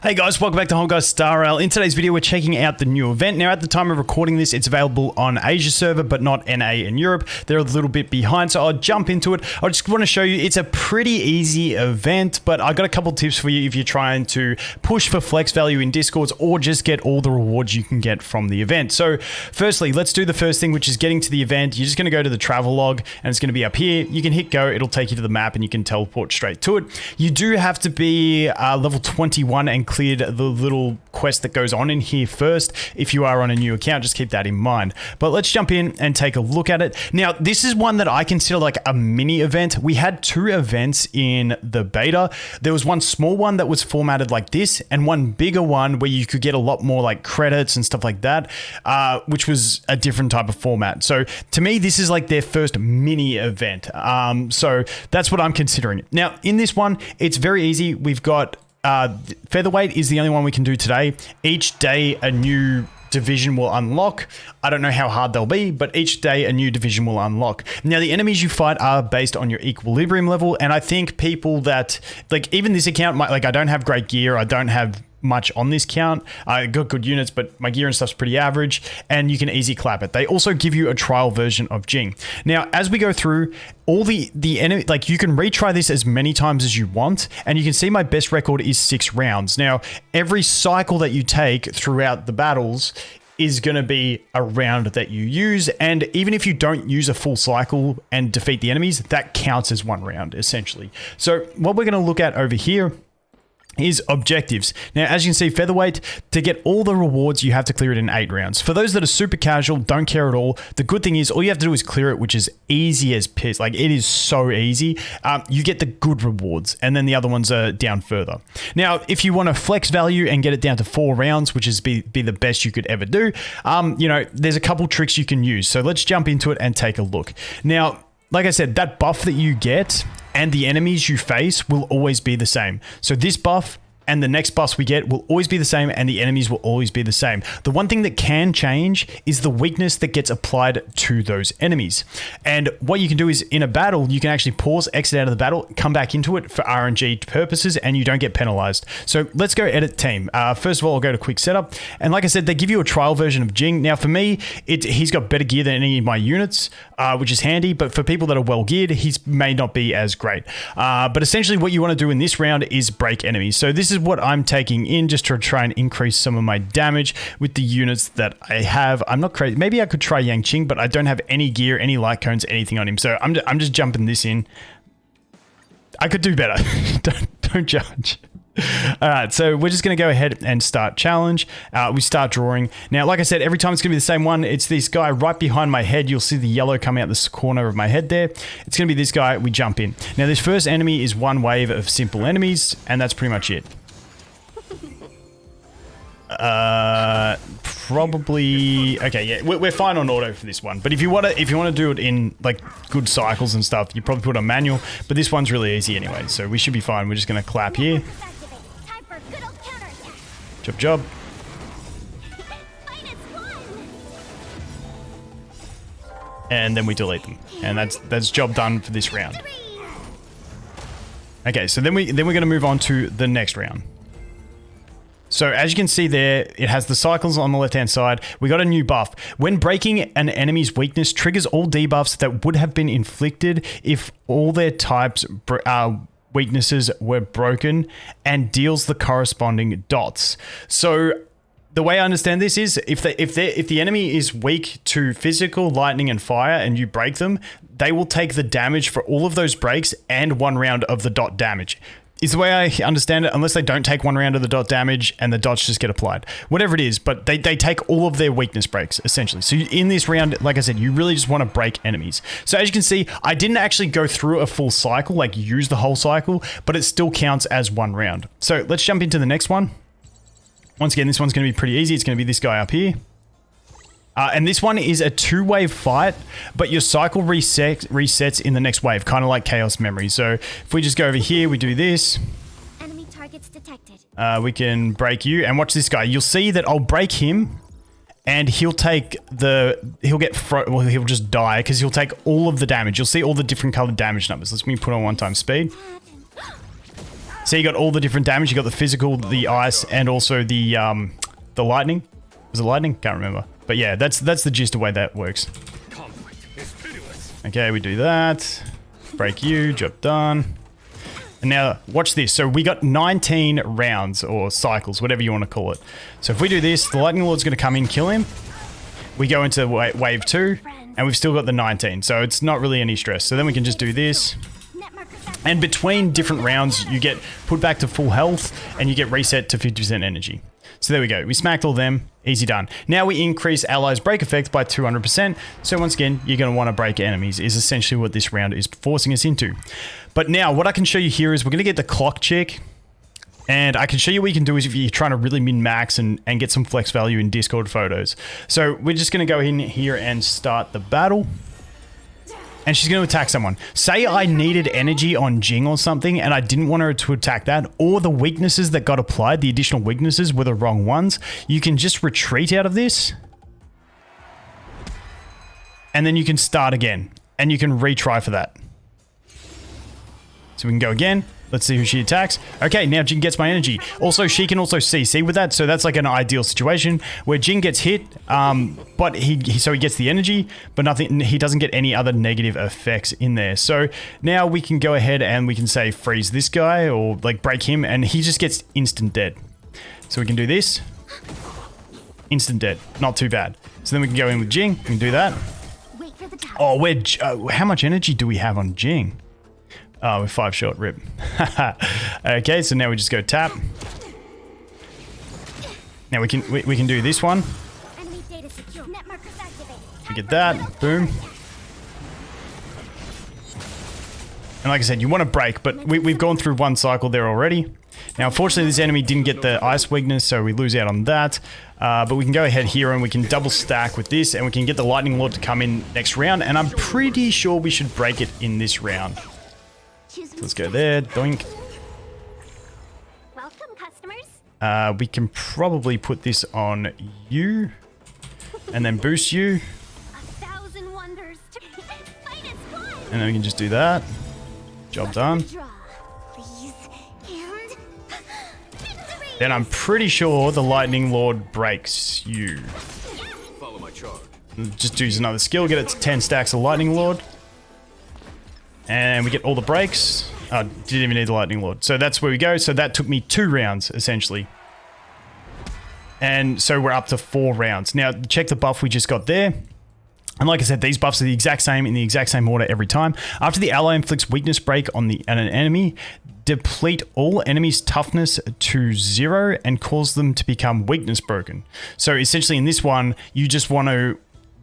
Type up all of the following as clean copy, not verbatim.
Hey guys, welcome back to Home Guys Star Rail. In today's video, we're checking out the new event. Now, at the time of recording this, it's available on Asia server, but not NA in Europe. They're a little bit behind, so I'll jump into it. I just want to show you, it's a pretty easy event, but I got a couple tips for you if you're trying to push for flex value in Discords or just get all the rewards you can get from the event. So, firstly, let's do the first thing, which is getting to the event. You're just going to go to the travel log, and it's going to be up here. You can hit go, it'll take you to the map, and you can teleport straight to it. You do have to be level 21 and cleared the little quest that goes on in here first. If you are on a new account, just keep that in mind. But let's jump in and take a look at it. Now, this is one that I consider like a mini event. We had two events in the beta. There was one small one that was formatted like this, and one bigger one where you could get a lot more like credits and stuff like that, which was a different type of format. So to me, this is like their first mini event. So that's what I'm considering. Now, in this one, it's very easy. We've got Featherweight is the only one we can do today. Each day a new division will unlock. I don't know how hard they'll be, but each day a new division will unlock. Now, the enemies you fight are based on your equilibrium level, and I think people that, like, even this account, I don't have great gear, I don't have much on this count. I got good units, but my gear and stuff's pretty average, and you can easy clap it. They also give you a trial version of Jing. Now, as we go through, all the enemy, like, you can retry this as many times as you want, and you can see my best record is 6 rounds. Now, every cycle that you take throughout the battles is going to be a round that you use, and even if you don't use a full cycle and defeat the enemies, that counts as 1 round, essentially. So what we're going to look at over here is objectives. Now, as you can see, Featherweight, to get all the rewards, you have to clear it in 8 rounds. For those that are super casual, don't care at all, the good thing is all you have to do is clear it, which is easy as piss. Like, it is so easy. You get the good rewards, and then the other ones are down further. Now, if you want to flex value and get it down to 4 rounds, which is be the best you could ever do, you know, there's a couple tricks you can use. So let's jump into it and take a look. Now, like I said, that buff that you get and the enemies you face will always be the same. So this buff and the next buffs we get will always be the same, and the enemies will always be the same. The one thing that can change is the weakness that gets applied to those enemies. And what you can do is, in a battle, you can actually pause, exit out of the battle, come back into it for RNG purposes, and you don't get penalized. So let's go edit team. First of all, I'll go to quick setup. And like I said, they give you a trial version of Jing. Now, for me, he's got better gear than any of my units, which is handy. But for people that are well geared, he may not be as great. But essentially, what you want to do in this round is break enemies. So this is what I'm taking in just to try and increase some of my damage with the units that I have. I'm not crazy. Maybe I could try Yang Qing, but I don't have any gear, any light cones, anything on him. So I'm just jumping this in. I could do better. don't judge. All right, so we're just going to go ahead and start challenge. We start drawing. Now, like I said, every time it's going to be the same one. It's this guy right behind my head. You'll see the yellow coming out this corner of my head there. It's going to be this guy. We jump in. Now, this first enemy is one wave of simple enemies, and that's pretty much it. Probably okay. Yeah, we're fine on auto for this one. But if you want to do it in like good cycles and stuff, you probably put on manual. But this one's really easy anyway, so we should be fine. We're just gonna clap here. Job. And then we delete them, and that's job done for this round. Okay, so then we're gonna move on to the next round. So as you can see there, it has the cycles on the left-hand side. We got a new buff. When breaking an enemy's weakness, triggers all debuffs that would have been inflicted if all their types weaknesses were broken, and deals the corresponding dots. So the way I understand this is if the enemy is weak to physical, lightning, and fire, and you break them, they will take the damage for all of those breaks and 1 round of the dot damage. Is the way I understand it, unless they don't take 1 round of the dot damage and the dots just get applied. Whatever it is, but they take all of their weakness breaks, essentially. So in this round, like I said, you really just want to break enemies. So as you can see, I didn't actually go through a full cycle, like use the whole cycle, but it still counts as 1 round. So let's jump into the next one. Once again, this one's going to be pretty easy. It's going to be this guy up here. And this one is a 2-wave fight, but your cycle resets in the next wave, kind of like Chaos Memory. So if we just go over here, we do this. Enemy targets detected. We can break you, and watch this guy. You'll see that I'll break him, and he'll take he'll just die because he'll take all of the damage. You'll see all the different colored damage numbers. Let me put on 1 time speed. So you got all the different damage. You got the physical, the ice, and also the lightning. Was it lightning? Can't remember. But yeah, that's the gist of the way that works. Okay, we do that. Break you, job done. And now watch this. So we got 19 rounds or cycles, whatever you want to call it. So if we do this, the Lightning Lord's going to come in, kill him. We go into wave 2, and we've still got the 19. So it's not really any stress. So then we can just do this. And between different rounds, you get put back to full health, and you get reset to 50% energy. So there we go. We smacked all them. Easy done. Now we increase allies' break effect by 200%. So once again, you're going to want to break enemies is essentially what this round is forcing us into. But now what I can show you here is we're going to get the clock check. And I can show you what you can do is if you're trying to really min-max and get some flex value in Discord photos. So we're just going to go in here and start the battle. And she's going to attack someone. Say I needed energy on Jing or something and I didn't want her to attack that, or the weaknesses that got applied, the additional weaknesses were the wrong ones. You can just retreat out of this. And then you can start again. And you can retry for that. So we can go again. Let's see who she attacks. Okay, now Jing gets my energy. Also, she can also CC with that, so that's like an ideal situation where Jing gets hit, but he gets the energy, but nothing. He doesn't get any other negative effects in there. So now we can go ahead and we can say freeze this guy or like break him, and he just gets instant dead. So we can do this. Instant dead. Not too bad. So then we can go in with Jing. We can do that. Oh, how much energy do we have on Jing? Oh, we're 5 short, rip. Okay, so now we just go tap. Now we can do this one. We get that, boom. And like I said, you want to break, but we've gone through one cycle there already. Now, unfortunately, this enemy didn't get the ice weakness, so we lose out on that. But we can go ahead here and we can double stack with this, and we can get the Lightning Lord to come in next round. And I'm pretty sure we should break it in this round. Let's go there, doink. Welcome, customers. We can probably put this on you, and then boost you. 1,000 wonders to fight is fun. And then we can just do that. Job done. Then I'm pretty sure the Lightning Lord breaks you. Follow my charge. Just use another skill, get it to 10 stacks of Lightning Lord. And we get all the breaks. Oh, didn't even need the Lightning Lord. So that's where we go. So that took me 2 rounds, essentially. And so we're up to 4 rounds. Now, check the buff we just got there. And like I said, these buffs are the exact same in the exact same order every time. After the ally inflicts weakness break on an enemy, deplete all enemies' toughness to 0 and cause them to become weakness broken. So essentially in this one, you just want to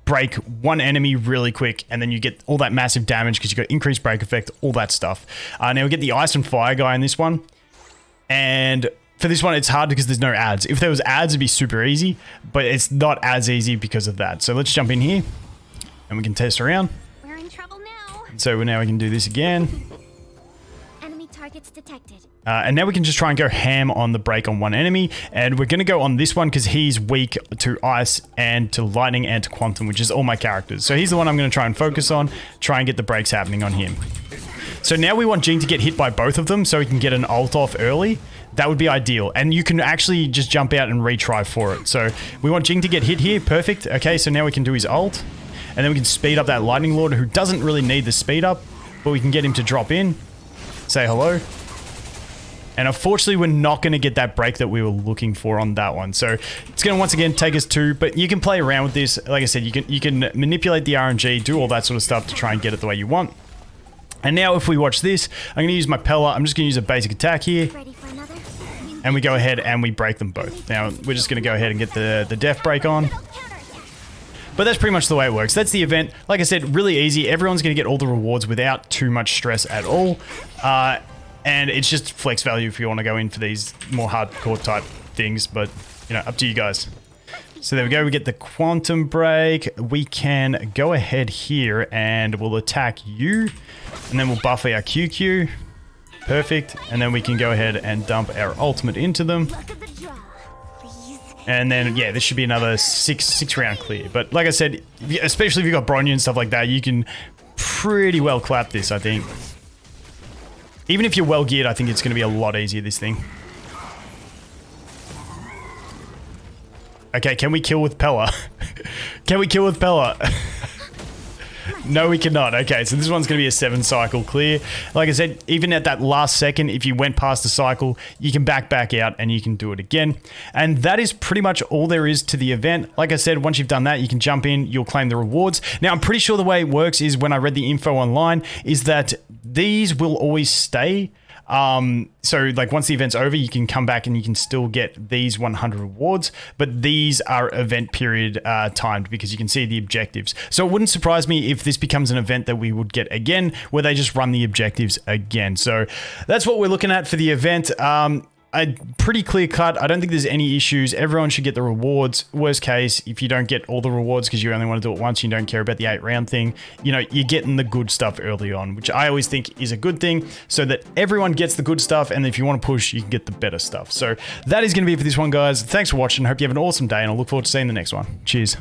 break one enemy really quick, and then you get all that massive damage because you got increased break effect, all that stuff. Now we get the ice and fire guy in this one, and for this one it's hard because there's no ads. If there was ads, it'd be super easy, but it's not as easy because of that. So let's jump in here and we can test around. We're in trouble now. So now we can do this again. Enemy targets detected. And now we can just try and go ham on the break on one enemy. And we're going to go on this one because he's weak to ice and to lightning and to quantum, which is all my characters. So he's the one I'm going to try and focus on, try and get the breaks happening on him. So now we want Jing to get hit by both of them so he can get an ult off early. That would be ideal. And you can actually just jump out and retry for it. So we want Jing to get hit here. Perfect. Okay, so now we can do his ult. And then we can speed up that Lightning Lord who doesn't really need the speed up, but we can get him to drop in, say hello. And unfortunately, we're not going to get that break that we were looking for on that one. So it's going to once again take us 2, but you can play around with this. Like I said, you can manipulate the RNG, do all that sort of stuff to try and get it the way you want. And now if we watch this, I'm going to use my Pella. I'm just going to use a basic attack here. Ready for another? And we go ahead and we break them both. Now we're just going to go ahead and get the death break on. But that's pretty much the way it works. That's the event. Like I said, really easy. Everyone's going to get all the rewards without too much stress at all. And it's just flex value if you want to go in for these more hardcore type things. But, you know, up to you guys. So there we go. We get the quantum break. We can go ahead here and we'll attack you. And then we'll buff our QQ. Perfect. And then we can go ahead and dump our ultimate into them. And then, yeah, this should be another six round clear. But like I said, especially if you've got Bronya and stuff like that, you can pretty well clap this, I think. Even if you're well geared, I think it's going to be a lot easier, this thing. Okay, can we kill with Pella? Can we kill with Pella? No, we cannot. Okay, so this one's going to be a 7 cycle clear. Like I said, even at that last second, if you went past the cycle, you can back out and you can do it again. And that is pretty much all there is to the event. Like I said, once you've done that, you can jump in, you'll claim the rewards. Now, I'm pretty sure the way it works is when I read the info online is that these will always stay. So like once the event's over, you can come back and you can still get these 100 rewards, but these are event period timed because you can see the objectives. So it wouldn't surprise me if this becomes an event that we would get again, where they just run the objectives again. So that's what we're looking at for the event. A pretty clear cut. I don't think there's any issues. Everyone should get the rewards. Worst case, if you don't get all the rewards because you only want to do it once, you don't care about the 8-round thing, you know, you're getting the good stuff early on, which I always think is a good thing, so that everyone gets the good stuff, and if you want to push, you can get the better stuff. So that is going to be it for this one, guys. Thanks for watching. Hope you have an awesome day, and I look forward to seeing the next one. Cheers.